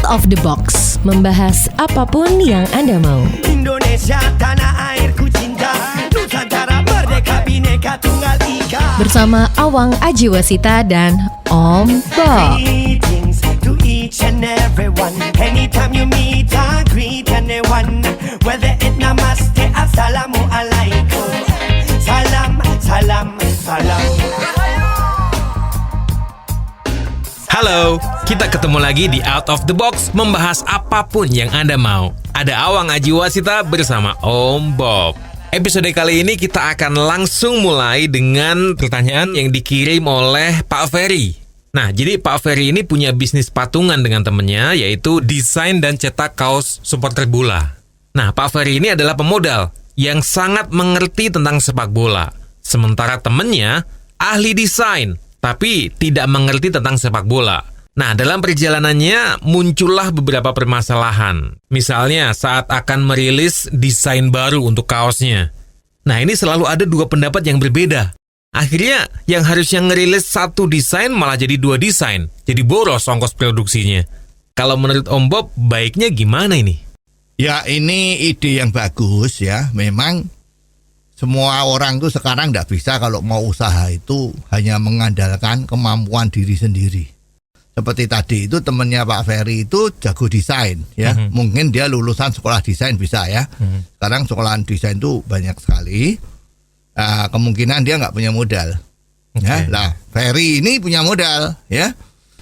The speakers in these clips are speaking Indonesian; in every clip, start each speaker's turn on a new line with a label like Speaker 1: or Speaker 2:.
Speaker 1: of the Box, membahas apapun yang Anda mau.
Speaker 2: Indonesia tanah airku cinta, Nusantara merdeka bineka tunggal ika.
Speaker 1: Bersama Awang Ajiwasita dan Om Bob.
Speaker 2: Greetings to each and everyone. Anytime you meet, I greet anyone. Whether it namaste, assalamu alaikum. Salam, salam, salam.
Speaker 3: Halo, kita ketemu lagi di Out of the Box, membahas apapun yang Anda mau. Ada Awang Ajiwasita bersama Om Bob. Episode kali ini kita akan langsung mulai dengan pertanyaan yang dikirim oleh Pak Ferry. Nah, jadi Pak Ferry ini punya bisnis patungan dengan temennya, yaitu desain dan cetak kaos supporter bola. Nah, Pak Ferry ini adalah pemodal yang sangat mengerti tentang sepak bola. Sementara temennya ahli desain, tapi tidak mengerti tentang sepak bola. Nah, dalam perjalanannya muncullah beberapa permasalahan. Misalnya saat akan merilis desain baru untuk kaosnya. Nah, ini selalu ada dua pendapat yang berbeda. Akhirnya yang harusnya ngerilis satu desain malah jadi dua desain. Jadi boros ongkos produksinya. Kalau menurut Om Bob, baiknya gimana ini?
Speaker 4: Ya, ini ide yang bagus ya. Memang semua orang tuh sekarang tidak bisa kalau mau usaha itu hanya mengandalkan kemampuan diri sendiri. Seperti tadi itu temannya Pak Ferry itu jago desain ya. Mungkin dia lulusan sekolah desain bisa ya. Sekarang sekolahan desain itu banyak sekali. Kemungkinan dia nggak punya modal. Ya, lah Ferry ini punya modal ya.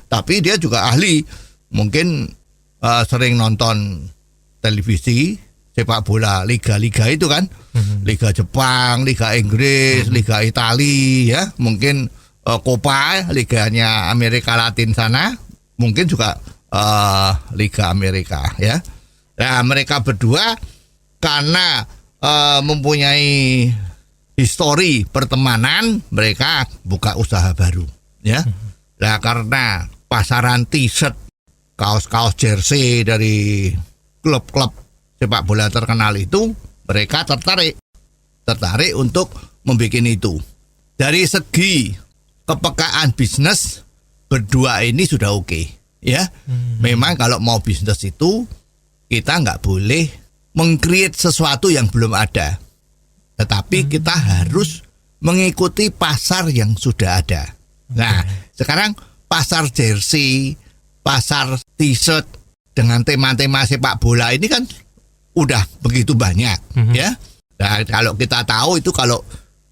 Speaker 4: Tapi dia juga ahli. Mungkin sering nonton televisi sepak bola liga-liga itu kan. Liga Jepang, Liga Inggris, Liga Italia ya. Mungkin Copa, liganya Amerika Latin sana. Mungkin juga Liga Amerika ya. Nah, mereka berdua karena mempunyai histori pertemanan, mereka buka usaha baru ya. Nah, karena pasaran t-shirt, kaos-kaos jersey dari klub-klub sepak bola terkenal itu, mereka tertarik untuk membuat itu. Dari segi kepekaan bisnis, berdua ini sudah oke, ya. Memang kalau mau bisnis itu kita nggak boleh meng-create sesuatu yang belum ada, tetapi kita harus mengikuti pasar yang sudah ada. Nah, sekarang pasar jersey, pasar t-shirt dengan tema-tema sepak bola ini kan udah begitu banyak ya. Nah, kalau kita tahu itu kalau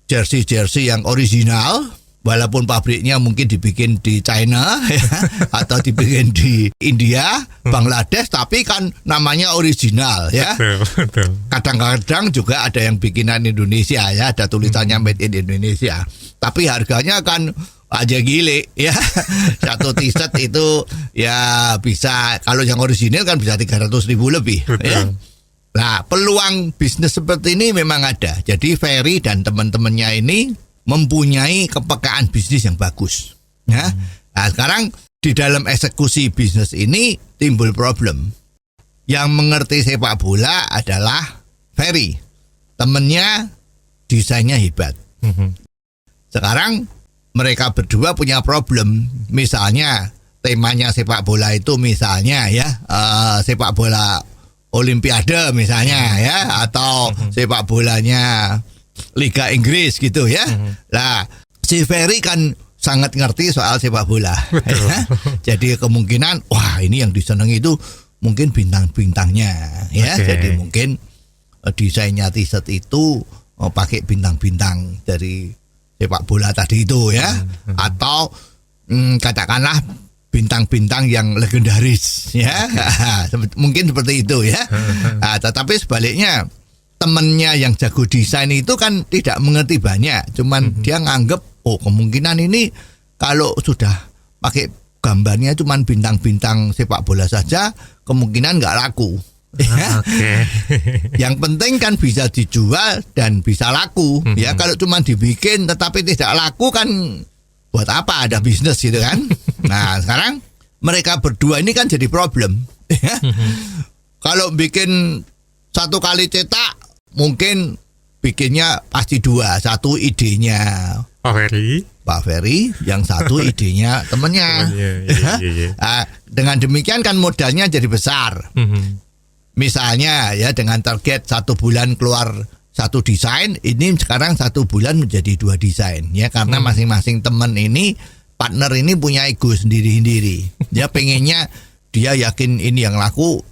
Speaker 4: jersey yang original, walaupun pabriknya mungkin dibikin di China ya, atau dibikin di India, Bangladesh, tapi kan namanya original ya.
Speaker 3: Betul.
Speaker 4: Kadang-kadang juga ada yang bikinan Indonesia ya, ada tulisannya Made in Indonesia. Tapi harganya kan aja gile ya. Satu t-shirt itu ya bisa, kalau yang original kan bisa 300.000 lebih.
Speaker 3: Betul.
Speaker 4: Ya. Nah, peluang bisnis seperti ini memang ada. Jadi Ferry dan teman-temannya ini mempunyai kepekaan bisnis yang bagus. Ya. Nah, sekarang di dalam eksekusi bisnis ini timbul problem. Yang mengerti sepak bola adalah Ferry. Temannya desainnya hebat. Sekarang mereka berdua punya problem. Misalnya temanya sepak bola itu misalnya ya sepak bola Olimpiade misalnya ya, atau sepak bolanya Liga Inggris gitu ya. Nah, si Ferry kan sangat ngerti soal sepak bola. Ya. Jadi kemungkinan wah ini yang disenangi itu mungkin bintang-bintangnya ya. Jadi mungkin desainnya t-shirt itu pakai bintang-bintang dari sepak bola tadi itu ya. Atau katakanlah bintang-bintang yang legendaris ya. Mungkin seperti itu ya. Nah, tetapi sebaliknya temennya yang jago desain itu kan tidak mengerti banyak, cuman dia nganggep kemungkinan ini kalau sudah pakai gambarnya cuman bintang-bintang sepak bola saja kemungkinan nggak laku ya. Yang penting kan bisa dijual dan bisa laku ya. Kalau cuman dibikin tetapi tidak laku kan buat apa ada bisnis gitu kan. Nah, sekarang mereka berdua ini kan jadi problem ya. Kalau bikin satu kali cetak mungkin bikinnya pasti dua. Satu idenya
Speaker 3: Pak Ferry,
Speaker 4: Pak Ferry, yang satu idenya temennya. Dengan demikian kan modalnya jadi besar. Misalnya ya dengan target 1 bulan keluar 1 desain, ini sekarang 1 bulan menjadi 2 desain ya, karena masing-masing teman ini, partner ini punya ego sendiri-sendiri. Dia pengennya, dia yakin ini yang laku.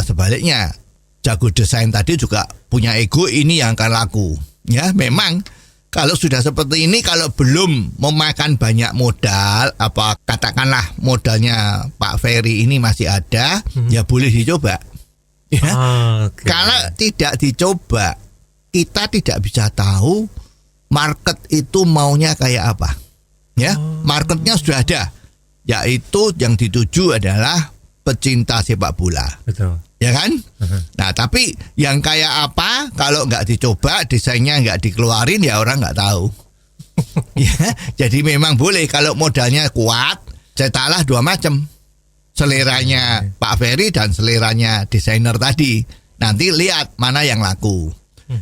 Speaker 4: Sebaliknya jago desain tadi juga punya ego, ini yang akan laku. Ya memang kalau sudah seperti ini, kalau belum memakan banyak modal, apa katakanlah modalnya Pak Ferry ini masih ada, ya boleh dicoba. Ya. Kalau tidak dicoba, kita tidak bisa tahu market itu maunya kayak apa. Ya, marketnya sudah ada, yaitu yang dituju adalah pecinta sepak bola.
Speaker 3: Betul.
Speaker 4: Ya kan? Nah, tapi yang kayak apa kalau nggak dicoba, desainnya nggak dikeluarin, ya orang nggak tahu. Ya, jadi memang boleh kalau modalnya kuat, cetaklah 2 macam. Seleranya Pak Ferry dan seleranya desainer tadi. Nanti lihat mana yang laku.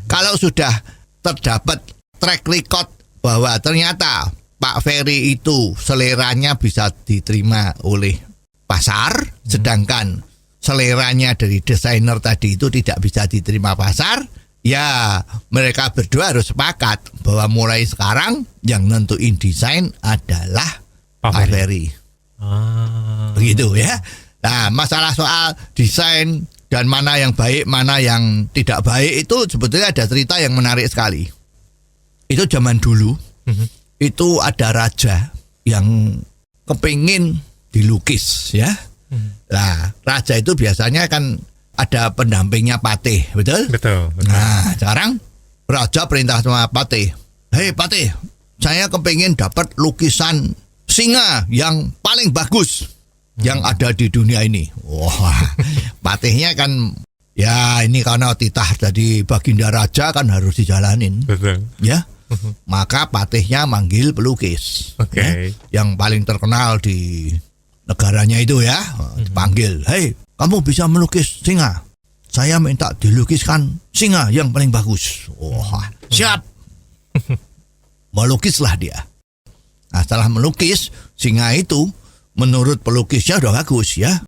Speaker 4: Kalau sudah terdapat track record bahwa ternyata Pak Ferry itu seleranya bisa diterima oleh pasar, sedangkan seleranya dari desainer tadi itu tidak bisa diterima pasar, ya mereka berdua harus sepakat bahwa mulai sekarang yang nentuin desain adalah Pak Ferry. Begitu ya. Nah, masalah soal desain dan mana yang baik, mana yang tidak baik itu sebetulnya ada cerita yang menarik sekali. Itu zaman dulu, itu ada raja yang kepingin dilukis ya. Nah, raja itu biasanya kan ada pendampingnya patih, betul? Betul. Nah, sekarang raja perintah sama patih, hei patih, saya kepingin dapat lukisan singa yang paling bagus yang ada di dunia ini. Wah, patihnya kan ya ini karena titah dari baginda raja kan harus dijalanin. Betul. Ya. Maka patihnya manggil pelukis. Ya, yang paling terkenal di negaranya itu ya, dipanggil, hei kamu bisa melukis singa, saya minta dilukiskan singa yang paling bagus. Wah, siap. Melukislah dia. Nah, setelah melukis singa itu, menurut pelukisnya udah bagus ya,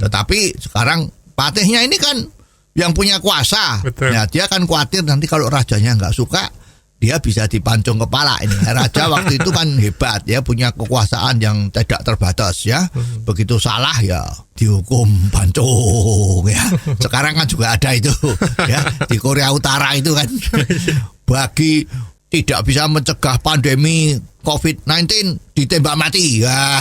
Speaker 4: tetapi sekarang patihnya ini kan yang punya kuasa. Ya, dia kan khawatir nanti kalau rajanya nggak suka, dia bisa dipancung kepala ini. Raja waktu itu kan hebat ya, punya kekuasaan yang tidak terbatas ya. Begitu salah ya dihukum pancung ya. Sekarang kan juga ada itu ya, di Korea Utara itu kan. Bagi tidak bisa mencegah pandemi COVID-19 ditembak mati ya.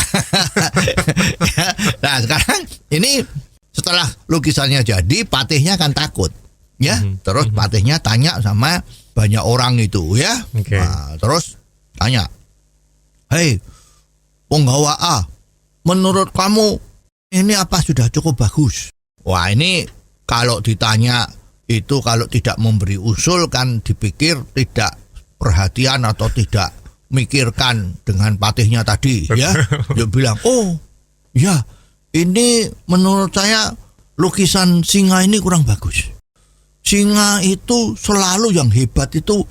Speaker 4: Nah, sekarang ini setelah lukisannya jadi, patihnya kan takut ya. Terus patihnya tanya sama banyak orang itu ya. Nah, terus tanya, hei penggawa A, menurut kamu ini apa sudah cukup bagus? Wah, ini kalau ditanya itu, kalau tidak memberi usul kan dipikir tidak perhatian atau tidak mikirkan dengan patihnya tadi ya. Dia bilang, oh ya ini menurut saya lukisan singa ini kurang bagus. Singa itu selalu yang hebat itu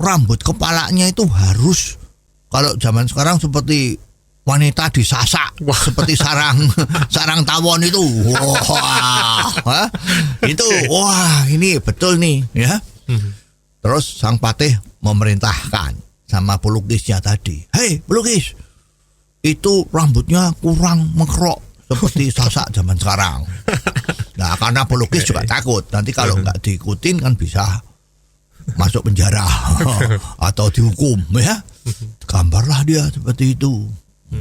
Speaker 4: rambut kepalanya itu harus, kalau zaman sekarang seperti wanita disasak. Wah. Seperti sarang tawon itu. Wah, itu wah ini betul nih ya. Terus sang patih memerintahkan sama pelukisnya tadi, hei pelukis, itu rambutnya kurang mengkerok seperti sasak zaman sekarang. Nah, karena pelukis juga takut nanti kalau nggak diikutin kan bisa masuk penjara atau dihukum ya. Gambarlah dia seperti itu.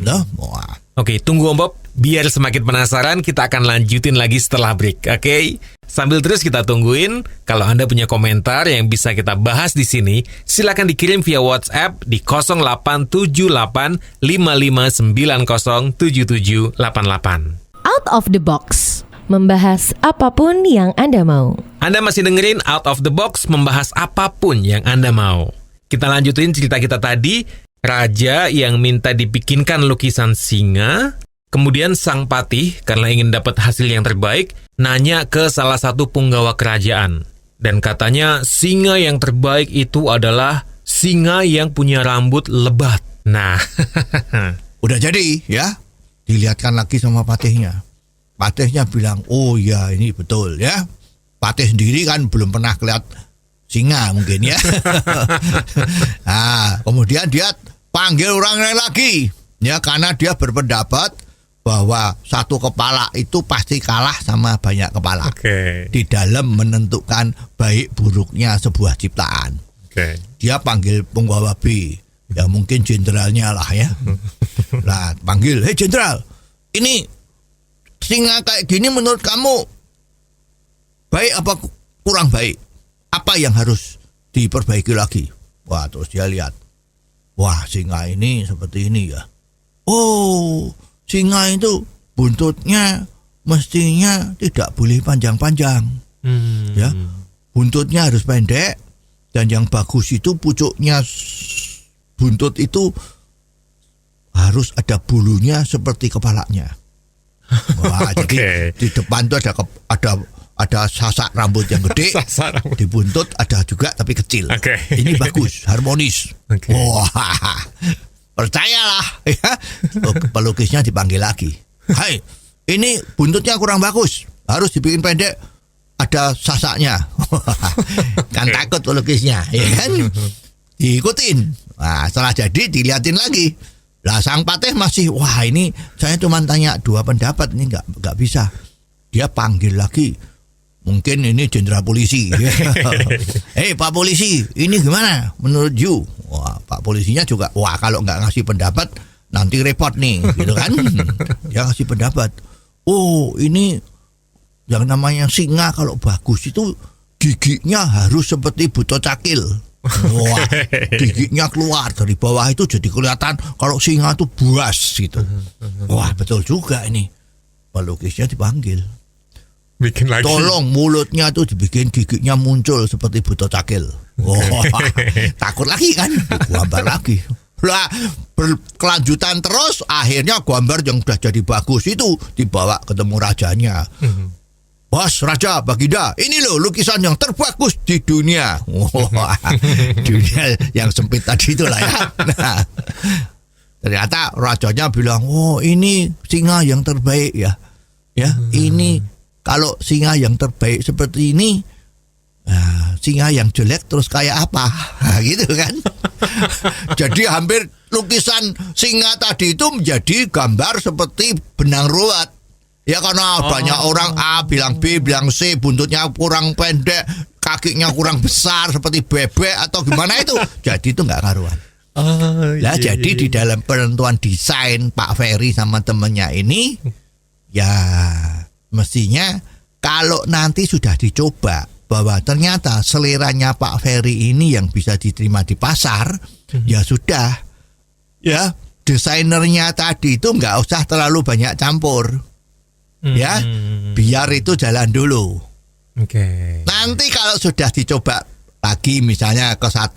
Speaker 4: Nah, wah.
Speaker 3: Oke, tunggu Om Bob. Biar semakin penasaran, kita akan lanjutin lagi setelah break. Oke? Sambil terus kita tungguin, kalau Anda punya komentar yang bisa kita bahas di sini, silakan dikirim via WhatsApp di 0878 5590 7788.
Speaker 1: Out of the box, membahas apapun yang Anda mau.
Speaker 3: Anda masih dengerin Out of the Box, membahas apapun yang Anda mau. Kita lanjutin cerita kita tadi, raja yang minta dibikinkan lukisan singa. Kemudian sang patih, karena ingin dapat hasil yang terbaik, nanya ke salah satu punggawa kerajaan. Dan katanya singa yang terbaik itu adalah Singa yang punya rambut lebat. Nah,
Speaker 4: Udah jadi ya, dilihatkan lagi sama patihnya. Patihnya bilang, oh ya ini betul ya. Patih sendiri kan belum pernah lihat singa mungkin ya. Nah, kemudian dia panggil orang lain lagi ya, karena dia berpendapat bahwa satu kepala itu pasti kalah sama banyak kepala.
Speaker 3: Oke.
Speaker 4: Di dalam menentukan baik buruknya sebuah ciptaan.
Speaker 3: Oke.
Speaker 4: Dia panggil penggawa B, ya mungkin jenderalnya lah ya. Lah panggil, hei jenderal, ini singa kayak gini menurut kamu baik apa kurang baik? Apa yang harus diperbaiki lagi? Wah, terus dia lihat, wah singa ini seperti ini ya. Oh, singa itu buntutnya mestinya tidak boleh panjang-panjang. Ya, buntutnya harus pendek. Dan yang bagus itu pucuknya buntut itu harus ada bulunya seperti kepalanya. Wah, jadi di depan itu ada sasak rambut yang gede, di buntut ada juga tapi kecil. Ini bagus, harmonis. Wah, percayalah ya. Pelukisnya dipanggil lagi. Hai, ini buntutnya kurang bagus, harus dibikin pendek. Ada sasaknya. Kan takut pelukisnya, ya kan? Diikutin. Nah, setelah jadi dilihatin lagi. Lah sang patih masih, wah ini saya cuma tanya 2 pendapat, ini nggak bisa. Dia panggil lagi. Mungkin ini jenderal polisi. Hei Pak Polisi, ini gimana menurut you? Wah, Pak Polisinya juga, wah kalau nggak ngasih pendapat nanti repot nih, gitu kan? Dia ngasih pendapat. Oh, ini yang namanya singa kalau bagus itu giginya harus seperti buto cakil. Wah, giginya keluar dari bawah itu jadi kelihatan kalau singa itu buas gitu. Wah, betul juga ini. Pelukisnya dipanggil.
Speaker 3: Bikin lagi.
Speaker 4: Tolong mulutnya tuh dibikin giginya muncul seperti buto cakil. Wah, takut lagi kan? Gambar lagi. Lah, berkelanjutan terus, akhirnya gambar yang sudah jadi bagus itu dibawa ketemu rajanya. Bos, Raja Baginda, ini loh lukisan yang terbagus di dunia. Wah, dunia yang sempit tadi itulah ya. Nah, ternyata rajanya bilang, oh ini singa yang terbaik ya. Ya, ini kalau singa yang terbaik seperti ini, nah, singa yang jelek terus kayak apa? Nah, gitu kan. Jadi hampir lukisan singa tadi itu menjadi gambar seperti benang ruwet. Ya karena banyak orang A bilang B bilang C, buntutnya kurang pendek, kakinya kurang besar seperti bebek atau gimana itu. Jadi itu nggak karuan. Jadi di dalam penentuan desain Pak Ferry sama temennya ini, ya mestinya kalau nanti sudah dicoba bahwa ternyata seleranya Pak Ferry ini yang bisa diterima di pasar, ya sudah, ya desainernya tadi itu nggak usah terlalu banyak campur. Ya, biar itu jalan dulu. Nanti kalau sudah dicoba lagi, misalnya ke 1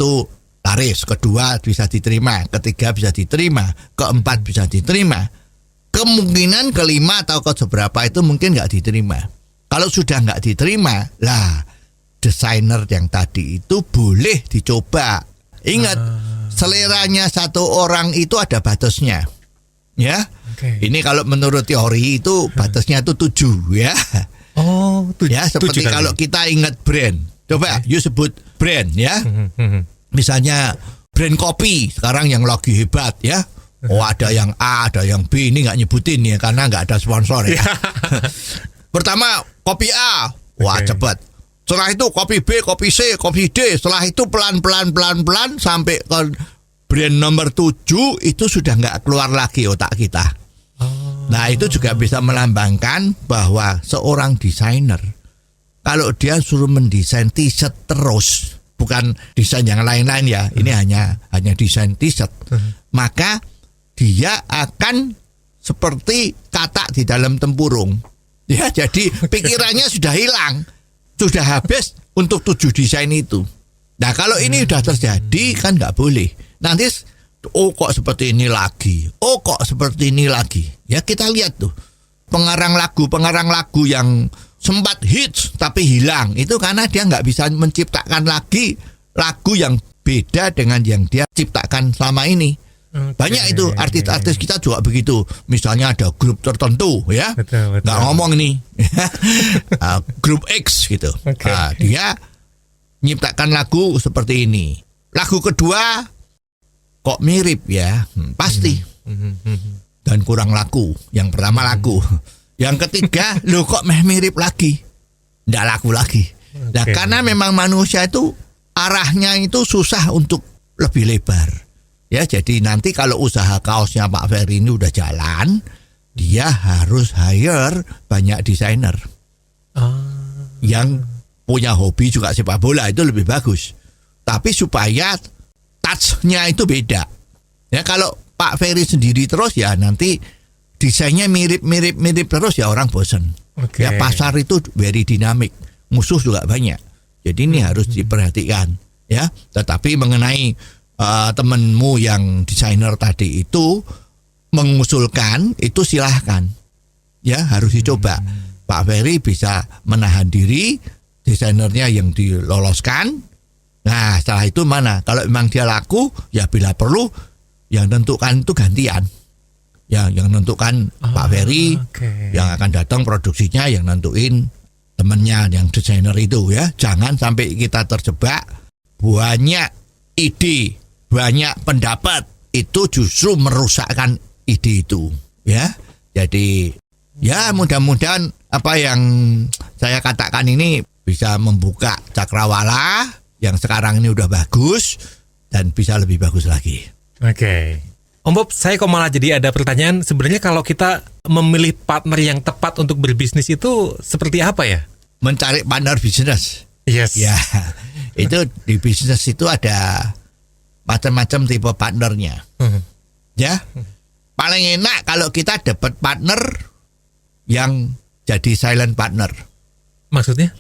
Speaker 4: laris, kedua bisa diterima, ketiga bisa diterima, keempat bisa diterima, kemungkinan kelima atau ke seberapa itu mungkin nggak diterima. Kalau sudah nggak diterima, lah desainer yang tadi itu boleh dicoba. Ingat, seleranya satu orang itu ada batasnya. Ya. Ini kalau menurut teori itu batasnya itu 7 ya.
Speaker 3: Oh, 7.
Speaker 4: Ya, seperti kalau kita ingat brand. Coba you sebut brand ya. Misalnya brand kopi sekarang yang lagi hebat ya. Oh, ada yang A, ada yang B, ini nggak nyebutin ya karena nggak ada sponsor ya. Pertama kopi A, wah cepat. Setelah itu kopi B, kopi C, kopi D. Setelah itu pelan sampai ke brand nomor 7 itu sudah nggak keluar lagi otak kita. Nah itu juga bisa melambangkan bahwa seorang desainer kalau dia suruh mendesain t-shirt terus, bukan desain yang lain-lain ya, ini hanya desain t-shirt, maka dia akan seperti katak di dalam tempurung. Ya, jadi pikirannya sudah hilang, sudah habis untuk 7 desain itu. Nah kalau ini sudah terjadi kan nggak boleh. Nanti oh kok seperti ini lagi, oh kok seperti ini lagi. Ya kita lihat tuh pengarang lagu yang sempat hits tapi hilang itu karena dia nggak bisa menciptakan lagi lagu yang beda dengan yang dia ciptakan selama ini. Banyak itu artis-artis kita juga begitu. Misalnya ada grup tertentu ya,
Speaker 3: Betul.
Speaker 4: nggak ngomong ini grup X gitu. Nah, dia nyiptakan lagu seperti ini. Lagu kedua kok mirip ya, pasti. Dan kurang laku. Yang pertama laku. Yang ketiga, loh kok mirip lagi, nggak laku lagi. Nah, karena memang manusia itu arahnya itu susah untuk lebih lebar. Ya, jadi nanti kalau usaha kaosnya Pak Ferry ini udah jalan, dia harus hire banyak desainer yang punya hobi juga sepak bola, itu lebih bagus. Tapi supaya touch-nya itu beda. Ya, kalau Pak Ferry sendiri terus ya nanti desainnya mirip terus ya orang bosen. Ya, pasar itu very dynamic, musuh juga banyak. Jadi ini harus diperhatikan ya. Tetapi mengenai temenmu yang desainer tadi itu mengusulkan, itu silahkan ya, harus dicoba. Pak Ferry bisa menahan diri, desainernya yang diloloskan. Nah, setelah itu mana? Kalau memang dia laku, ya bila perlu yang tentukan itu gantian. Yang menentukan Pak Ferry, yang akan datang produksinya yang nentuin temennya yang desainer itu ya. Jangan sampai kita terjebak banyak ide, banyak pendapat, itu justru merusakkan ide itu ya. Jadi ya mudah-mudahan apa yang saya katakan ini bisa membuka cakrawala yang sekarang ini udah bagus dan bisa lebih bagus lagi.
Speaker 3: Oke. Om Bob, saya kok malah jadi ada pertanyaan, sebenarnya kalau kita memilih partner yang tepat untuk berbisnis itu seperti apa ya?
Speaker 4: Mencari partner bisnis.
Speaker 3: Yes.
Speaker 4: Ya, itu di bisnis itu ada macam-macam tipe partnernya. Ya, paling enak kalau kita dapat partner yang jadi silent partner.
Speaker 3: Maksudnya?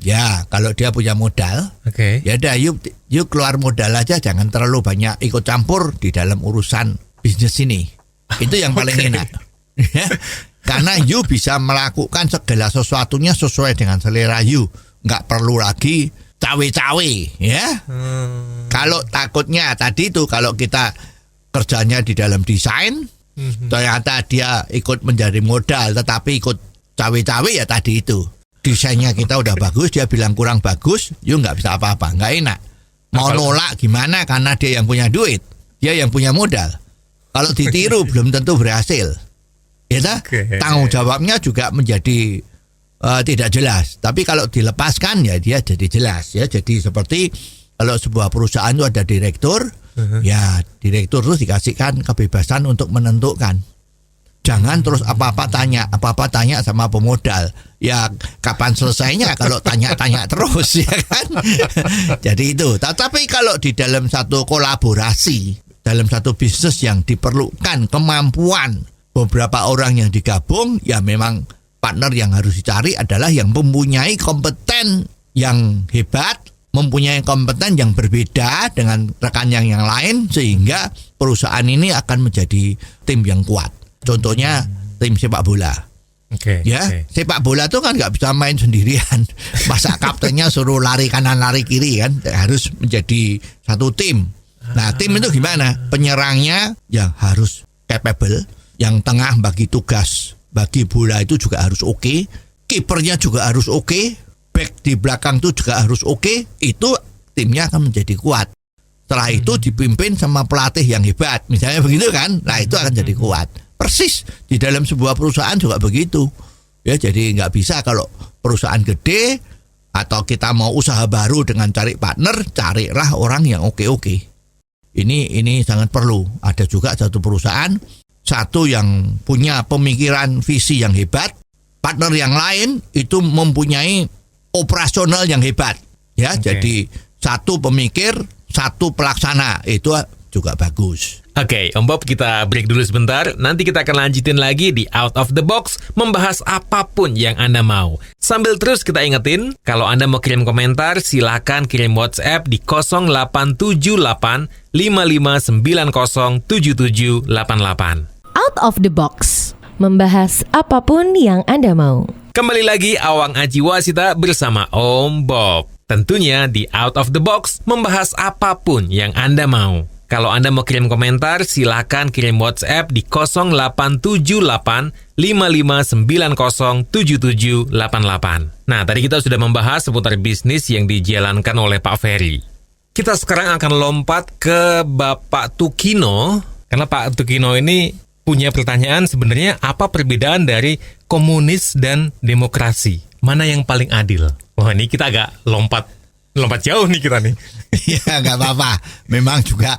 Speaker 4: Ya, kalau dia punya modal, ya udah yuk keluar modal aja, jangan terlalu banyak ikut campur di dalam urusan bisnis ini. Itu yang paling enak. Karena you bisa melakukan segala sesuatunya sesuai dengan selera you, nggak perlu lagi cawe-cawe ya. Kalau takutnya tadi itu kalau kita kerjanya di dalam desain, ternyata dia ikut menjadi modal tetapi ikut cawe-cawe, ya tadi itu desainnya kita udah bagus, dia bilang kurang bagus, you nggak bisa apa-apa, nggak enak. Mau nolak gimana, karena dia yang punya duit, dia yang punya modal. Kalau ditiru belum tentu berhasil. Ya, tanggung jawabnya juga menjadi tidak jelas. Tapi kalau dilepaskan ya dia jadi jelas ya. Jadi seperti kalau sebuah perusahaan itu ada direktur, ya direktur terus dikasihkan kebebasan untuk menentukan. Jangan terus apa-apa tanya sama pemodal. Ya kapan selesainya kalau tanya-tanya terus ya kan. Jadi itu. Tapi kalau di dalam satu kolaborasi, dalam satu bisnis yang diperlukan kemampuan beberapa orang yang digabung, ya memang partner yang harus dicari adalah yang mempunyai kompeten yang hebat, mempunyai kompeten yang berbeda dengan rekan yang lain, sehingga perusahaan ini akan menjadi tim yang kuat. Contohnya tim sepak bola. Sepak bola tuh kan nggak bisa main sendirian. Masa kaptennya suruh lari kanan lari kiri kan, harus menjadi satu tim. Nah, tim itu gimana? Penyerangnya yang harus capable, yang tengah bagi tugas, bagi bola itu juga harus oke, kipernya juga harus oke, back di belakang itu juga harus oke, itu timnya akan menjadi kuat. Setelah itu dipimpin sama pelatih yang hebat, misalnya begitu kan, nah itu akan jadi kuat. Persis di dalam sebuah perusahaan juga begitu. Ya, jadi nggak bisa kalau perusahaan gede atau kita mau usaha baru dengan cari partner, carilah orang yang oke-oke. Ini sangat perlu. Ada juga satu perusahaan, satu yang punya pemikiran visi yang hebat, partner yang lain itu mempunyai operasional yang hebat. Ya, jadi satu pemikir, satu pelaksana, itu juga bagus.
Speaker 3: Oke, Om Bob, kita break dulu sebentar. Nanti kita akan lanjutin lagi di Out of the Box, membahas apapun yang Anda mau. Sambil terus kita ingetin, kalau Anda mau kirim komentar, silakan kirim WhatsApp di 0878 5590 7788.
Speaker 1: Out of the Box, membahas apapun yang Anda mau.
Speaker 3: Kembali lagi Awang Aji Wasita bersama Om Bob. Tentunya di Out of the Box membahas apapun yang Anda mau. Kalau Anda mau kirim komentar, silakan kirim WhatsApp di 0878 5590 7788. Nah, tadi kita sudah membahas seputar bisnis yang dijalankan oleh Pak Ferry. Kita sekarang akan lompat ke Bapak Tukino, karena Pak Tukino ini punya pertanyaan sebenarnya apa perbedaan dari komunis dan demokrasi? Mana yang paling adil? Wah, ini kita agak lompat jauh nih kita nih.
Speaker 4: Ya nggak apa-apa. Memang juga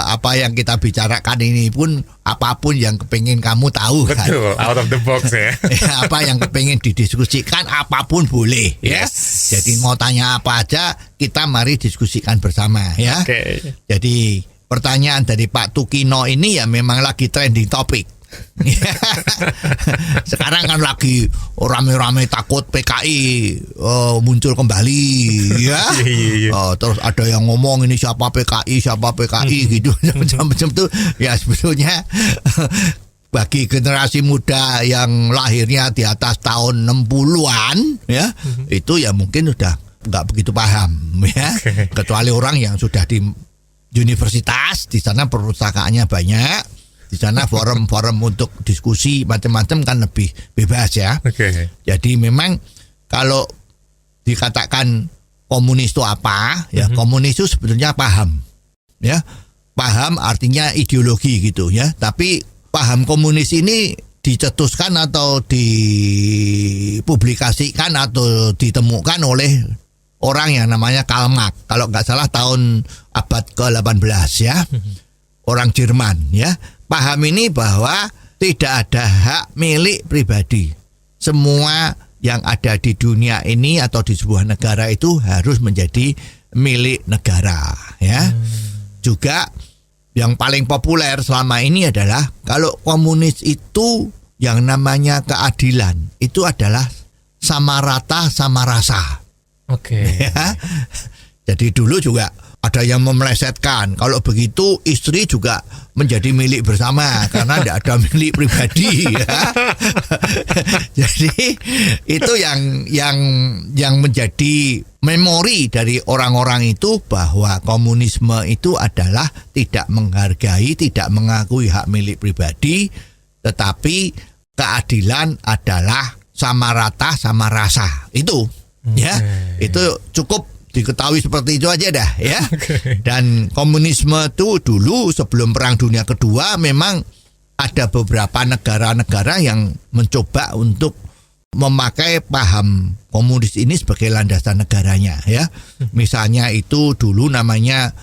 Speaker 4: apa yang kita bicarakan ini pun apapun yang kepingin kamu tahu kan.
Speaker 3: Betul, out of the box ya.
Speaker 4: Ya, apa yang kepingin didiskusikan apapun boleh ya.
Speaker 3: Yes.
Speaker 4: Jadi mau tanya apa aja kita mari diskusikan bersama ya.
Speaker 3: Oke.
Speaker 4: Jadi pertanyaan dari Pak Tukino ini ya memang lagi trending topik. Sekarang kan lagi rame-rame takut PKI muncul kembali ya. Terus ada yang ngomong ini siapa PKI gitu macam-macam tuh ya. Sebetulnya bagi generasi muda yang lahirnya di atas tahun 60-an ya, itu ya mungkin udah nggak begitu paham ya. Kecuali orang yang sudah di universitas, di sana perpustakaannya banyak. Di sana forum-forum untuk diskusi macam-macam kan lebih bebas ya.
Speaker 3: Oke.
Speaker 4: Jadi memang kalau dikatakan komunis itu apa? Ya, komunis itu sebetulnya paham. Ya. Paham artinya ideologi gitu ya. Tapi paham komunis ini dicetuskan atau dipublikasikan atau ditemukan oleh orang yang namanya Karl Marx. Kalau nggak salah tahun abad ke-18 ya. Orang Jerman ya. Paham ini bahwa tidak ada hak milik pribadi. Semua yang ada di dunia ini atau di sebuah negara itu harus menjadi milik negara ya. Juga yang paling populer selama ini adalah kalau komunis itu yang namanya keadilan itu adalah sama rata sama rasa.
Speaker 3: Oke.
Speaker 4: Ya. Jadi dulu juga ada yang memelesetkan kalau begitu istri juga menjadi milik bersama karena tidak ada milik pribadi ya. Jadi itu yang menjadi memori dari orang-orang itu bahwa komunisme itu adalah tidak menghargai, tidak mengakui hak milik pribadi, tetapi keadilan adalah sama rata sama rasa. Itu ya. Itu cukup diketahui seperti itu aja dah ya. Dan komunisme itu dulu sebelum Perang Dunia Kedua memang ada beberapa negara-negara yang mencoba untuk memakai paham komunis ini sebagai landasan negaranya ya. Misalnya itu dulu namanya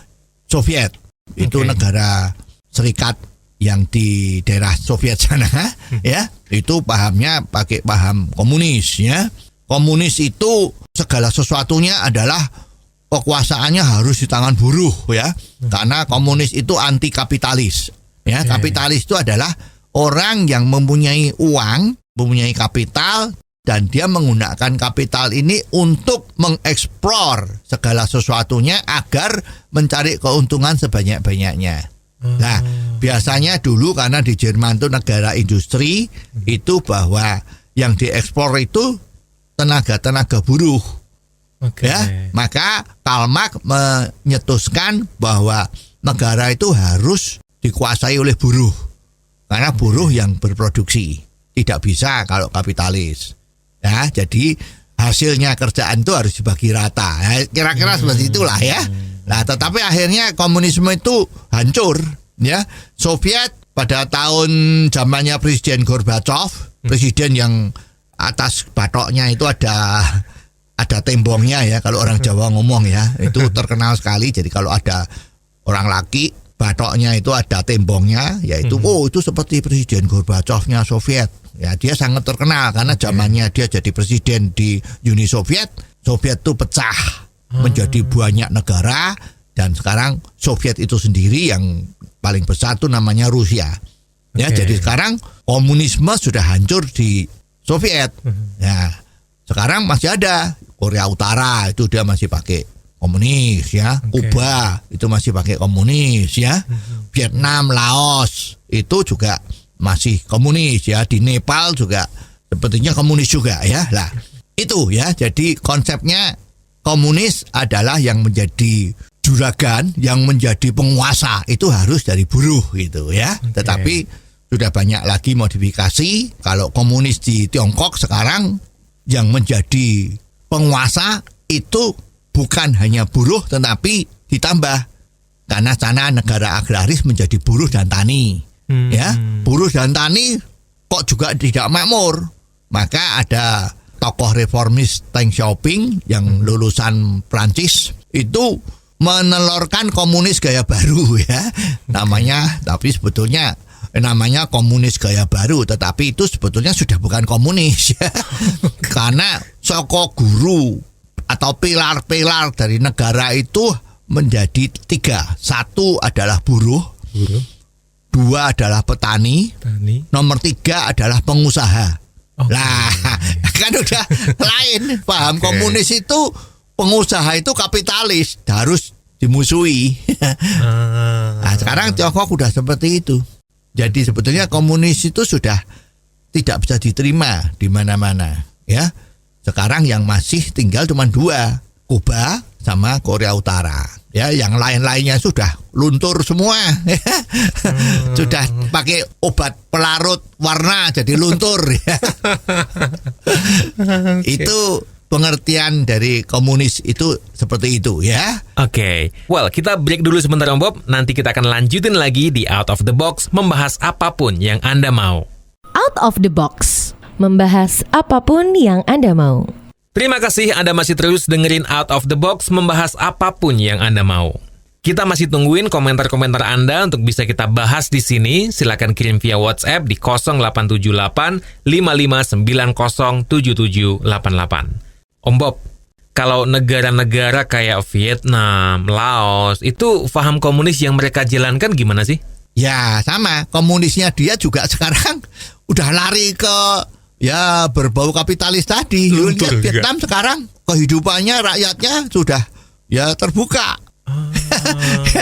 Speaker 4: Soviet. Itu negara serikat yang di daerah Soviet sana ya. Itu pahamnya pakai paham komunis ya. Komunis itu segala sesuatunya adalah kekuasaannya harus di tangan buruh ya. Karena komunis itu anti kapitalis. Ya, kapitalis itu adalah orang yang mempunyai uang, mempunyai kapital dan dia menggunakan kapital ini untuk mengeksplor segala sesuatunya agar mencari keuntungan sebanyak-banyaknya. Nah, biasanya dulu karena di Jerman itu negara industri itu bahwa yang diekspor itu tenaga buruh. Ya, maka Karl Marx menyetuskan bahwa negara itu harus dikuasai oleh buruh. Karena buruh yang berproduksi. Tidak bisa kalau kapitalis. Ya, jadi hasilnya kerjaan itu harus dibagi rata. Ya, kira-kira seperti itulah ya. Nah, tetapi akhirnya komunisme itu hancur ya. Soviet pada tahun zamannya Presiden Gorbachev, presiden yang atas batoknya itu ada tembongnya ya, kalau orang Jawa ngomong ya, itu terkenal sekali. Jadi kalau ada orang laki batoknya itu ada tembongnya, yaitu itu seperti Presiden Gorbachevnya Soviet. Ya, dia sangat terkenal karena zamannya dia jadi presiden di Uni Soviet. Soviet itu pecah menjadi banyak negara dan sekarang Soviet itu sendiri yang paling besar itu namanya Rusia. Ya, jadi sekarang komunisme sudah hancur di Soviet. Ya, sekarang masih ada Korea Utara itu dia masih pakai komunis ya. Kuba itu masih pakai komunis ya. Vietnam, Laos itu juga masih komunis ya. Di Nepal juga sepertinya komunis juga ya. Lah, itu ya. Jadi konsepnya komunis adalah yang menjadi juragan, yang menjadi penguasa itu harus dari buruh gitu ya. Tetapi sudah banyak lagi modifikasi. Kalau komunis di Tiongkok sekarang yang menjadi penguasa itu bukan hanya buruh tetapi ditambah, karena sana negara agraris menjadi buruh dan tani. Ya, buruh dan tani kok juga tidak makmur. Maka ada tokoh reformis Deng Xiaoping yang lulusan Prancis itu menelurkan komunis gaya baru ya. Namanya, tapi sebetulnya namanya komunis gaya baru, tetapi itu sebetulnya sudah bukan komunis ya. Karena soko guru atau pilar-pilar dari negara itu menjadi 3. 1 adalah buruh. 2 adalah petani. Nomor 3 adalah pengusaha. Lah, kan udah lain. Paham komunis itu, pengusaha itu kapitalis, harus dimusuhi. Nah, sekarang Tiongkok udah seperti itu. Jadi sebetulnya komunis itu sudah tidak bisa diterima di mana-mana, ya. Sekarang yang masih tinggal cuma 2, Kuba sama Korea Utara. Ya, yang lain-lainnya sudah luntur semua. Sudah pakai obat pelarut warna jadi luntur. Itu pengertian dari komunis itu seperti itu ya.
Speaker 3: Oke. Well, kita break dulu sebentar Om Bob. Nanti kita akan lanjutin lagi di Out of the Box, membahas apapun yang Anda mau.
Speaker 1: Out of the Box, membahas apapun yang Anda mau.
Speaker 3: Terima kasih Anda masih terus dengerin Out of the Box, membahas apapun yang Anda mau. Kita masih tungguin komentar-komentar Anda untuk bisa kita bahas di sini. Silakan kirim via WhatsApp di 0878 5590 7788. Om Bob, kalau negara-negara kayak Vietnam, Laos, itu paham komunis yang mereka jalankan gimana sih?
Speaker 4: Ya sama, komunisnya dia juga sekarang udah lari ke ya berbau kapitalis tadi. Lihat Vietnam sekarang kehidupannya rakyatnya sudah ya terbuka.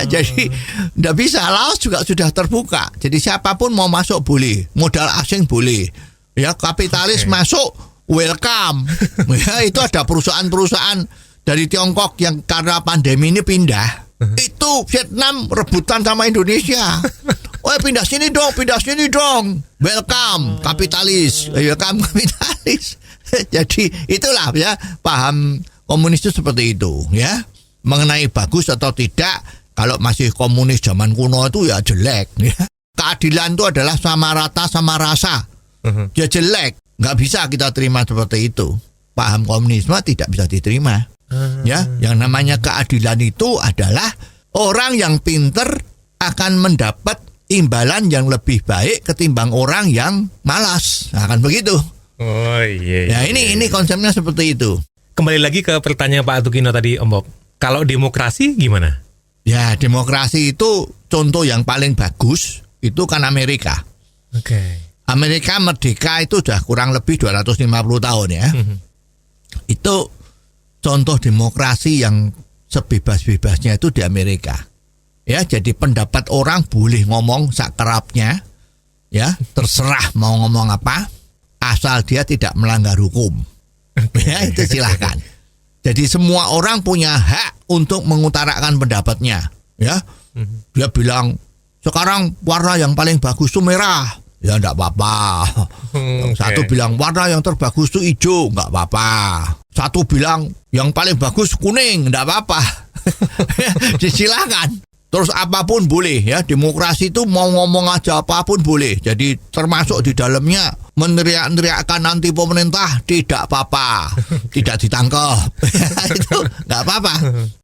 Speaker 4: Jadi tidak bisa. Laos juga sudah terbuka. Jadi siapapun mau masuk boleh, modal asing boleh. Ya kapitalis masuk welcome. Ya itu ada perusahaan-perusahaan dari Tiongkok yang karena pandemi ini pindah. Itu Vietnam rebutan sama Indonesia. Oh pindah sini dong. Welcome kapitalis. Welcome kapitalis. Jadi itulah ya paham komunis itu seperti itu ya. Mengenai bagus atau tidak, kalau masih komunis zaman kuno itu ya jelek ya. Keadilan itu adalah sama rata sama rasa. Ya jelek, nggak bisa kita terima seperti itu. Paham komunisme tidak bisa diterima. Ya, yang namanya keadilan itu adalah orang yang pinter akan mendapat imbalan yang lebih baik ketimbang orang yang malas. Nah, kan begitu.
Speaker 3: Oh iya.
Speaker 4: Ya ini konsepnya seperti itu.
Speaker 3: Kembali lagi ke pertanyaan Pak Tugino tadi Om Bob. Kalau demokrasi gimana?
Speaker 4: Ya demokrasi itu contoh yang paling bagus itu kan Amerika.
Speaker 3: Oke.
Speaker 4: Amerika merdeka itu sudah kurang lebih 250 tahun ya. Itu contoh demokrasi yang sebebas-bebasnya itu di Amerika. Ya, jadi pendapat orang boleh ngomong sakerapnya. Ya, terserah mau ngomong apa asal dia tidak melanggar hukum. Ya, itu silahkan. Jadi semua orang punya hak untuk mengutarakan pendapatnya, ya. Dia bilang sekarang warna yang paling bagus itu merah, ya enggak apa-apa. Satu bilang warna yang terbagus itu hijau, enggak apa-apa. Satu bilang yang paling bagus kuning, enggak apa-apa. Silakan. Terus apapun boleh ya, demokrasi itu mau ngomong aja apapun boleh. Jadi termasuk di dalamnya meneriak-neriakkan anti pemerintah tidak apa-apa, tidak ditangkap. Itu nggak apa-apa.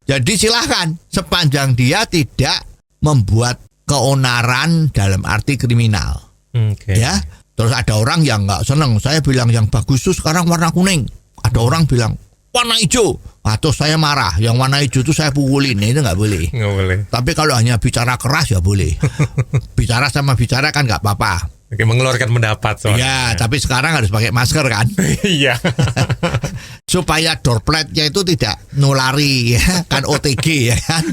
Speaker 4: Jadi silahkan sepanjang dia tidak membuat keonaran dalam arti kriminal. Ya. Terus ada orang yang nggak seneng. Saya bilang yang bagus itu sekarang warna kuning. Ada orang bilang warna hijau. Atau saya marah, yang warna hijau itu saya pukulin, itu nggak boleh.
Speaker 3: Nggak boleh.
Speaker 4: Tapi kalau hanya bicara keras ya boleh. Bicara sama bicara kan nggak apa-apa.
Speaker 3: Oke, mengeluarkan pendapat soalnya.
Speaker 4: Ya, tapi sekarang harus pakai masker kan.
Speaker 3: Iya.
Speaker 4: Supaya dropletnya itu tidak nulari ya, kan OTG ya kan.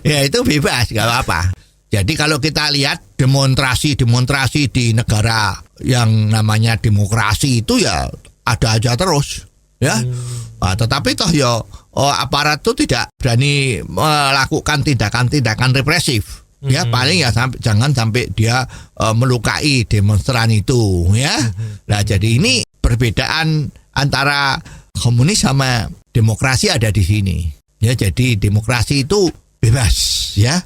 Speaker 4: Ya itu bebas, nggak apa-apa. Jadi kalau kita lihat demonstrasi di negara yang namanya demokrasi itu ya ada aja terus. Ya, Tetapi toh ya aparat itu tidak berani melakukan tindakan-tindakan represif. Ya paling ya jangan sampai dia melukai demonstran itu ya. Nah jadi ini perbedaan antara komunis sama demokrasi ada di sini. Ya jadi demokrasi itu bebas ya.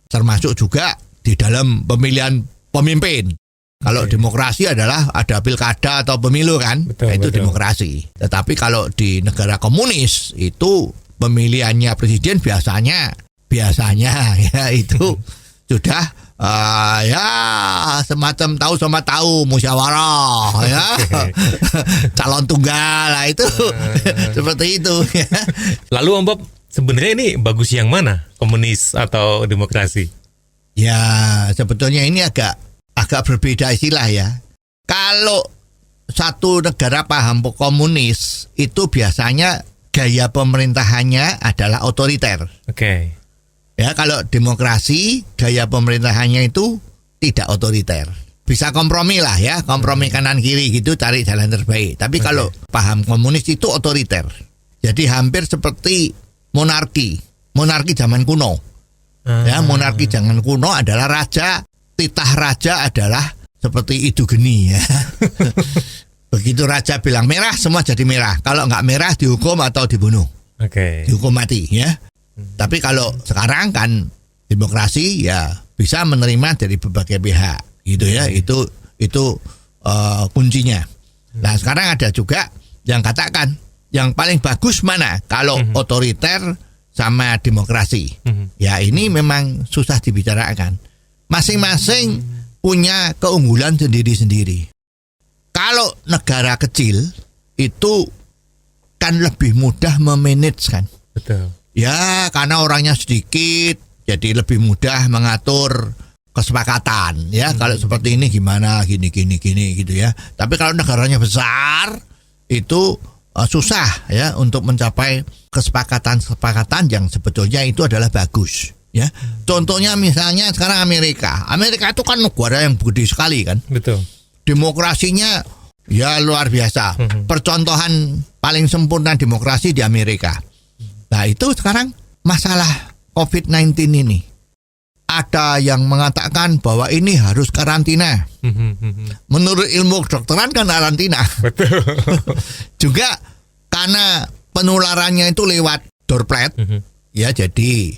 Speaker 4: Termasuk juga di dalam pemilihan pemimpin. Kalau demokrasi adalah ada pilkada atau pemilu kan, itu demokrasi. Tetapi kalau di negara komunis itu pemilihannya presiden biasanya ya itu sudah ya semacam tahu sama tahu musyawarah ya calon tunggal lah itu seperti itu ya.
Speaker 3: Lalu Om Bob, sebenarnya ini bagus yang mana, komunis atau demokrasi?
Speaker 4: Ya sebetulnya ini agak berbeda istilah ya. Kalau satu negara paham komunis itu biasanya gaya pemerintahannya adalah otoriter.
Speaker 3: Oke.
Speaker 4: Ya, kalau demokrasi gaya pemerintahannya itu tidak otoriter. Bisa kompromi lah ya, kompromi kanan kiri gitu, cari jalan terbaik. Tapi kalau paham komunis itu otoriter. Jadi hampir seperti monarki zaman kuno. Ya, monarki zaman kuno adalah raja, titah raja adalah seperti Idu Geni ya. Begitu raja bilang merah, semua jadi merah. Kalau nggak merah dihukum atau dibunuh. Dihukum mati ya. Tapi kalau sekarang kan demokrasi ya bisa menerima dari berbagai pihak gitu ya. Itu kuncinya. Nah sekarang ada juga yang katakan yang paling bagus mana kalau otoriter sama demokrasi. Ya ini memang susah dibicarakan. Masing-masing punya keunggulan sendiri-sendiri. Kalau negara kecil itu kan lebih mudah memanage kan.
Speaker 3: Betul.
Speaker 4: Ya karena orangnya sedikit jadi lebih mudah mengatur kesepakatan ya. Kalau seperti ini gimana gini gitu ya. Tapi kalau negaranya besar itu susah ya untuk mencapai kesepakatan yang sebetulnya itu adalah bagus ya. Contohnya misalnya sekarang Amerika itu kan negara yang gede sekali kan.
Speaker 3: Betul.
Speaker 4: Demokrasinya ya luar biasa. Percontohan paling sempurna demokrasi di Amerika. Nah itu sekarang masalah COVID-19 ini. Ada yang mengatakan bahwa ini harus karantina. Menurut ilmu kedokteran kan karantina.
Speaker 3: Betul.
Speaker 4: Juga karena penularannya itu lewat droplet. Ya jadi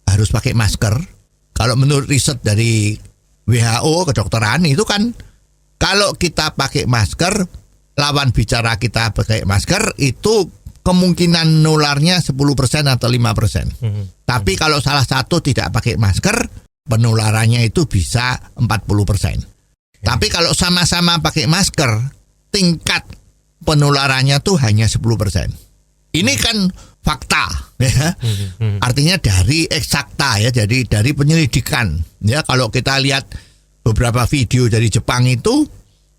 Speaker 4: harus pakai masker. Kalau menurut riset dari WHO kedokteran itu kan kalau kita pakai masker, lawan bicara kita pakai masker itu kemungkinan nularnya 10% atau 5%. Tapi kalau salah satu tidak pakai masker, penularannya itu bisa 40%. Tapi kalau sama-sama pakai masker, tingkat penularannya tuh hanya 10%. Ini kan fakta ya. Artinya dari eksakta ya, jadi dari penyelidikan. Ya kalau kita lihat beberapa video dari Jepang itu,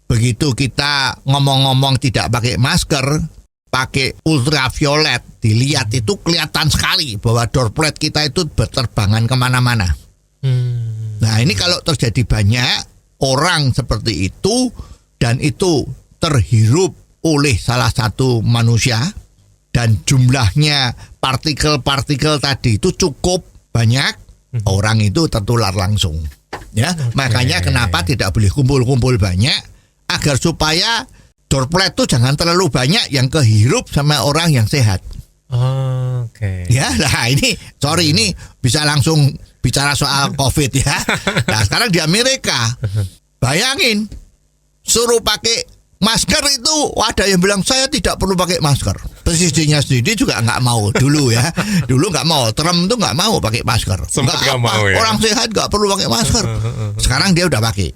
Speaker 4: begitu kita ngomong-ngomong tidak pakai masker, pakai ultraviolet, dilihat itu kelihatan sekali bahwa droplet kita itu berterbangan kemana-mana. Nah ini kalau terjadi banyak orang seperti itu dan itu terhirup oleh salah satu manusia dan jumlahnya partikel-partikel tadi itu cukup banyak, orang itu tertular langsung. Ya, makanya kenapa tidak boleh kumpul-kumpul banyak agar supaya droplet itu jangan terlalu banyak yang kehirup sama orang yang sehat. Ya, nah ini bisa langsung bicara soal COVID ya. Nah sekarang di Amerika, bayangin suruh pakai masker itu ada yang bilang saya tidak perlu pakai masker. Presidennya sendiri juga nggak mau dulu ya. Dulu nggak mau, Trump itu nggak mau pakai masker.
Speaker 3: Nggak mau ya.
Speaker 4: Orang sehat nggak perlu pakai masker. Sekarang dia udah pakai.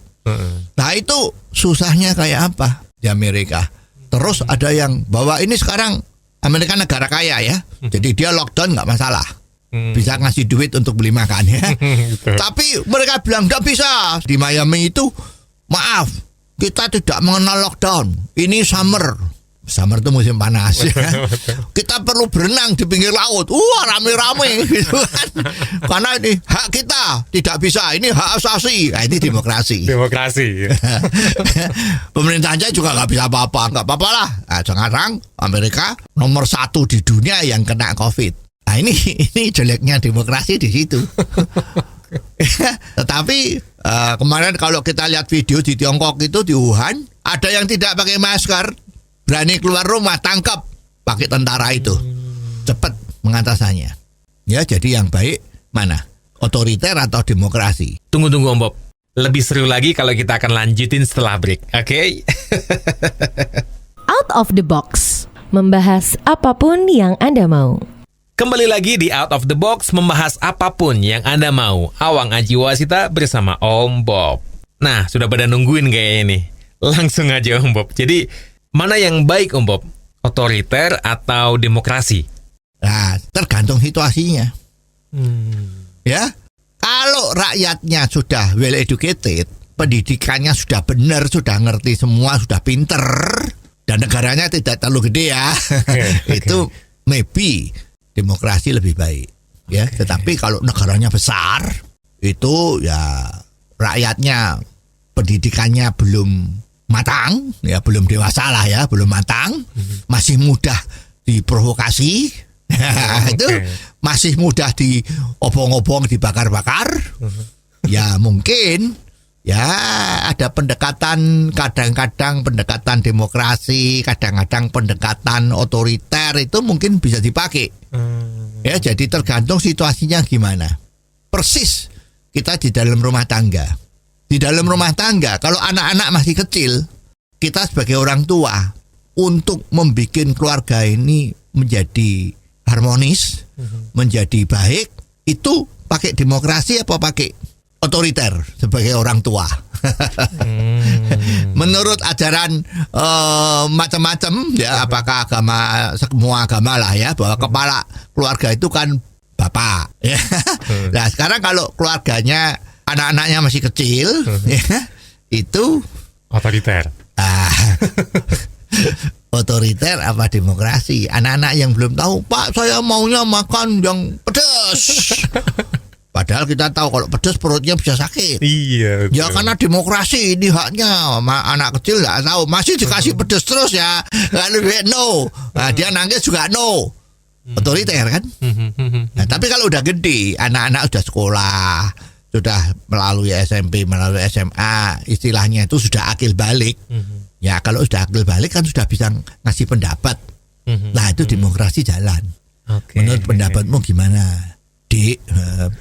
Speaker 4: Nah itu susahnya kayak apa di Amerika. Terus ada yang bahwa ini sekarang Amerika negara kaya ya. Jadi dia lockdown nggak masalah. Bisa ngasih duit untuk beli makan ya. Tapi mereka bilang nggak bisa. Di Miami itu maaf, kita tidak mengenal lockdown. Ini summer. Summer itu musim panas ya. Kita perlu berenang di pinggir laut. Rame-rame gitu kan. Karena ini hak kita, tidak bisa. Ini hak asasi. Nah, ini demokrasi.
Speaker 3: Demokrasi.
Speaker 4: Pemerintahnya juga nggak bisa apa-apa. Nggak apa-apa lah. Nah, sekarang Amerika nomor 1 di dunia yang kena COVID. Nah, ini jeleknya demokrasi di situ. Tetapi kemarin kalau kita lihat video di Tiongkok itu, di Wuhan, ada yang tidak pakai masker, berani keluar rumah, tangkap pakai tentara itu, cepat mengatasinya. Ya, jadi yang baik mana? Otoriter atau demokrasi?
Speaker 3: Tunggu Om Bob. Lebih seru lagi kalau kita akan lanjutin setelah break, oke?
Speaker 1: Out of the Box, membahas apapun yang Anda mau.
Speaker 3: Kembali lagi di Out of the Box, membahas apapun yang Anda mau. Awang Ajiwasita bersama Om Bob. Nah, sudah pada nungguin kayaknya nih. Langsung aja Om Bob. Jadi, mana yang baik Om Bob? Otoriter atau demokrasi?
Speaker 4: Nah, tergantung situasinya. Ya, kalau rakyatnya sudah well educated, pendidikannya sudah benar, sudah ngerti semua, sudah pinter, dan negaranya tidak terlalu gede ya, itu maybe demokrasi lebih baik. Ya, tetapi kalau negaranya besar, itu ya rakyatnya pendidikannya belum matang, ya belum dewasa lah ya, belum matang, masih mudah diprovokasi, itu masih mudah diobong-obong, dibakar-bakar, ya mungkin ya ada pendekatan, kadang-kadang pendekatan demokrasi, kadang-kadang pendekatan otoriter itu mungkin bisa dipakai. Ya, jadi tergantung situasinya gimana. Persis kita di dalam rumah tangga. Di dalam rumah tangga, kalau anak-anak masih kecil, kita sebagai orang tua untuk membuat keluarga ini menjadi harmonis, menjadi baik, itu pakai demokrasi apa pakai otoriter sebagai orang tua? Menurut ajaran macam-macam ya, apakah agama, semua agama lah ya, bahwa kepala keluarga itu kan bapak. Ya. Nah, sekarang kalau keluarganya anak-anaknya masih kecil, ya, itu
Speaker 3: otoriter.
Speaker 4: Otoriter apa demokrasi? Anak-anak yang belum tahu, Pak, saya maunya makan yang pedas. Padahal kita tahu kalau pedas perutnya bisa sakit.
Speaker 3: Iya.
Speaker 4: Ya karena demokrasi ini haknya. Anak kecil nggak tahu, masih dikasih pedas terus ya. Lalu no, nah, dia nangis juga no. Otoriter kan? Nah, tapi kalau udah gede, anak-anak udah sekolah, sudah melalui SMP, melalui SMA, istilahnya itu sudah akil balik. Ya kalau sudah akil balik kan sudah bisa ngasih pendapat. Nah, itu demokrasi jalan. Menurut pendapatmu gimana? Dik,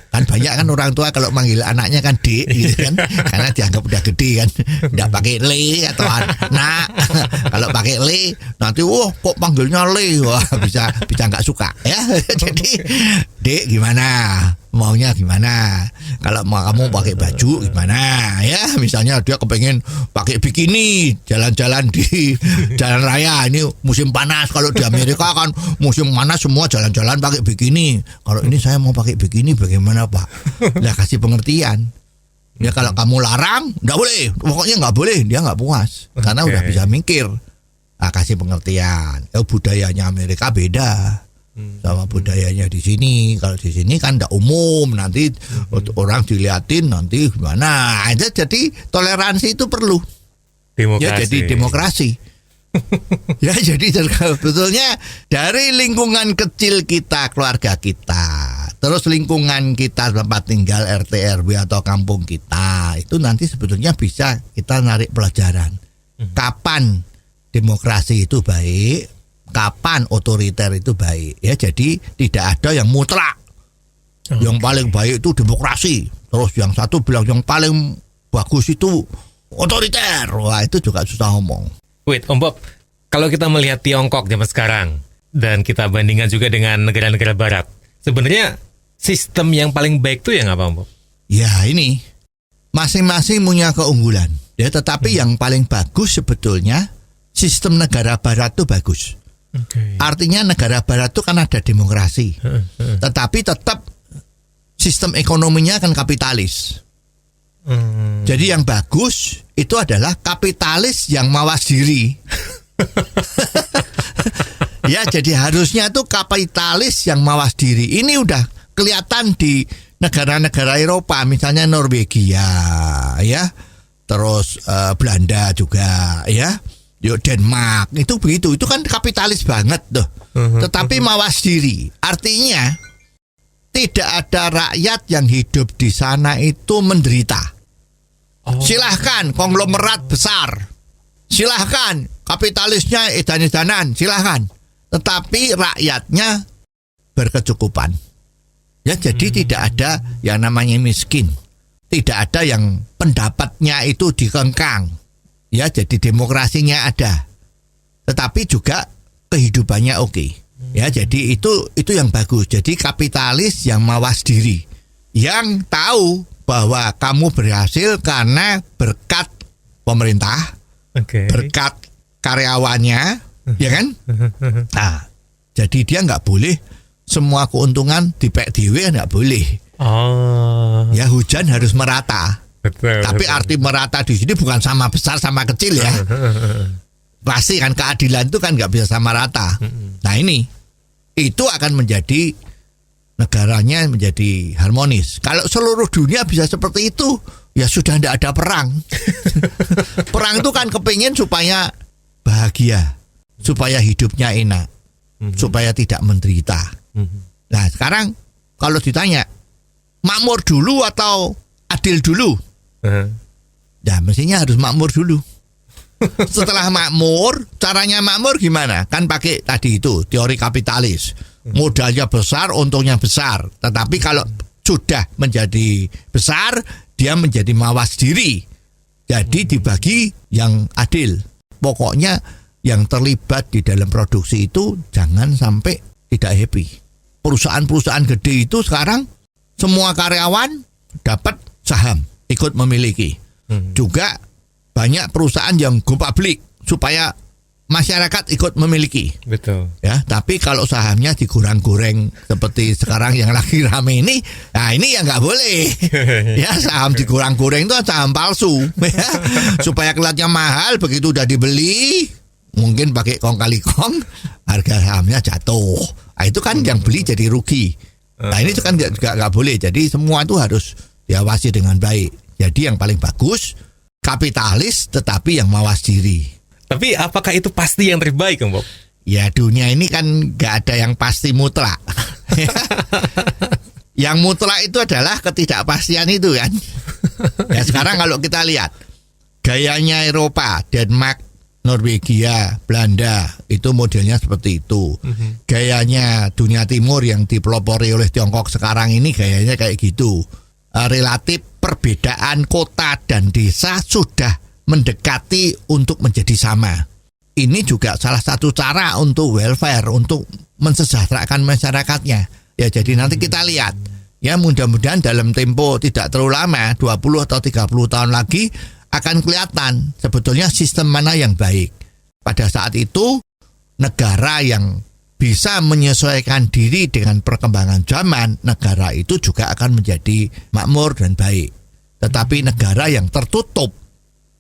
Speaker 4: kan banyak kan orang tua kalau manggil anaknya kan dik gitu kan, karena dianggap udah gede kan, nggak pakai le atau nak. Kalau pakai le nanti kok panggilnya le, wah bisa nggak suka ya. Jadi dik gimana, maunya gimana? Kalau mau kamu pakai baju gimana ya? Misalnya dia kepengen pakai bikini jalan-jalan di jalan raya, ini musim panas. Kalau di Amerika kan musim panas semua jalan-jalan pakai bikini. Kalau ini saya mau pakai bikini bagaimana Pak? Lah kasih pengertian. Ya kalau kamu larang nggak boleh, pokoknya nggak boleh, dia nggak puas karena udah bisa mikir. Nah, kasih pengertian. Budayanya Amerika beda sama budayanya di sini. Kalau di sini kan tidak umum, nanti orang diliatin nanti gimana. Jadi toleransi itu perlu. Demokrasi. Ya jadi demokrasi. Ya jadi sebetulnya dari lingkungan kecil kita, keluarga kita, terus lingkungan kita tempat tinggal RT RW atau kampung kita, itu nanti sebetulnya bisa kita narik pelajaran. Kapan demokrasi itu baik, kapan otoriter itu baik. Ya jadi tidak ada yang mutlak. Yang paling baik itu demokrasi, terus yang satu bilang yang paling bagus itu otoriter. Wah, itu juga susah ngomong.
Speaker 3: Wait, Om Bob, kalau kita melihat Tiongkok zaman sekarang dan kita bandingkan juga dengan negara-negara barat, sebenarnya sistem yang paling baik itu yang apa, Om Bob?
Speaker 4: Ya ini, masing-masing punya keunggulan. Ya, tetapi yang paling bagus sebetulnya sistem negara barat itu bagus. Artinya negara barat itu kan ada demokrasi, tetapi tetap sistem ekonominya kan kapitalis. Jadi yang bagus itu adalah kapitalis yang mawas diri. Ya, jadi harusnya tuh kapitalis yang mawas diri. Ini udah kelihatan di negara-negara Eropa, misalnya Norwegia, ya, terus Belanda juga, ya, yuk Denmark, itu begitu. Itu kan kapitalis banget tuh. Tetapi mawas diri, artinya tidak ada rakyat yang hidup di sana itu menderita. Silahkan konglomerat besar, silahkan kapitalisnya edan-edanan, silahkan. Tetapi rakyatnya berkecukupan. Ya, jadi tidak ada yang namanya miskin. Tidak ada yang pendapatnya itu dikengkang. Ya, jadi demokrasinya ada. Tetapi juga kehidupannya oke. Ya, jadi itu yang bagus. Jadi kapitalis yang mawas diri. Yang tahu bahwa kamu berhasil karena berkat pemerintah, berkat karyawannya, ya kan? Nah, jadi dia nggak boleh semua keuntungan dipek dhewe, nggak boleh. Ya, hujan harus merata. Tapi arti merata di sini bukan sama besar sama kecil ya. Pasti kan keadilan itu kan nggak bisa sama rata. Nah, itu akan menjadi negaranya menjadi harmonis. Kalau seluruh dunia bisa seperti itu, ya sudah tidak ada perang. Perang itu kan kepingin supaya bahagia, supaya hidupnya enak, supaya tidak menderita. Nah, sekarang kalau ditanya makmur dulu atau adil dulu, ya mestinya harus makmur dulu. Setelah makmur, caranya makmur gimana? Kan pakai tadi itu teori kapitalis. Modalnya besar, untungnya besar. Tetapi kalau sudah menjadi besar, dia menjadi mawas diri. Jadi dibagi yang adil. Pokoknya yang terlibat di dalam produksi itu jangan sampai tidak happy. Perusahaan-perusahaan gede itu sekarang semua karyawan dapat saham, ikut memiliki. Juga banyak perusahaan yang go public supaya masyarakat ikut memiliki.
Speaker 3: Betul.
Speaker 4: Ya, tapi kalau sahamnya digoreng-goreng seperti sekarang yang lagi rame ini, nah ini yang nggak boleh. Ya, saham digoreng-goreng itu saham palsu. Ya, supaya kelihatannya mahal, begitu udah dibeli, mungkin pakai kong kali kong, harga sahamnya jatuh. Nah, itu kan yang beli jadi rugi. Nah, ini kan nggak boleh. Jadi semua itu harus diawasi dengan baik. Jadi yang paling bagus kapitalis tetapi yang mawas diri.
Speaker 3: Tapi apakah itu pasti yang terbaik, Om Bob?
Speaker 4: Ya, dunia ini kan gak ada yang pasti mutlak. Yang mutlak itu adalah ketidakpastian itu kan. Ya, sekarang kalau kita lihat gayanya Eropa, Denmark, Norwegia, Belanda, itu modelnya seperti itu. Gayanya dunia timur yang dipelopori oleh Tiongkok sekarang ini gayanya kayak gitu. Relatif perbedaan kota dan desa sudah mendekati untuk menjadi sama. Ini juga salah satu cara untuk welfare, untuk mensejahterakan masyarakatnya. Ya, jadi nanti kita lihat. Ya, mudah-mudahan dalam tempo tidak terlalu lama, 20 atau 30 tahun lagi akan kelihatan sebetulnya sistem mana yang baik. Pada saat itu negara yang bisa menyesuaikan diri dengan perkembangan zaman, negara itu juga akan menjadi makmur dan baik. Tetapi negara yang tertutup,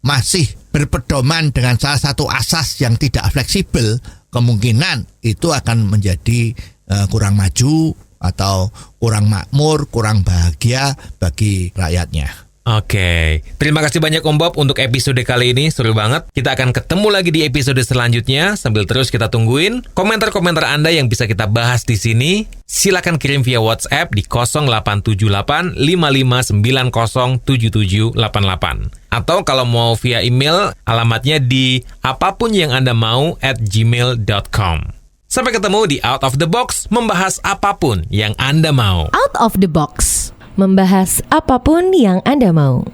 Speaker 4: masih berpedoman dengan salah satu asas yang tidak fleksibel, kemungkinan itu akan menjadi kurang maju atau kurang makmur, kurang bahagia bagi rakyatnya.
Speaker 3: Oke, terima kasih banyak Om Bob untuk episode kali ini, seru banget. Kita akan ketemu lagi di episode selanjutnya. Sambil terus kita tungguin komentar-komentar Anda yang bisa kita bahas di sini. Silakan kirim via WhatsApp di 0878 5590 7788. Atau kalau mau via email, alamatnya di apapunyangandamau@gmail.com. Sampai ketemu di Out of the Box, membahas apapun yang Anda mau.
Speaker 1: Out of the Box, membahas apapun yang Anda mau.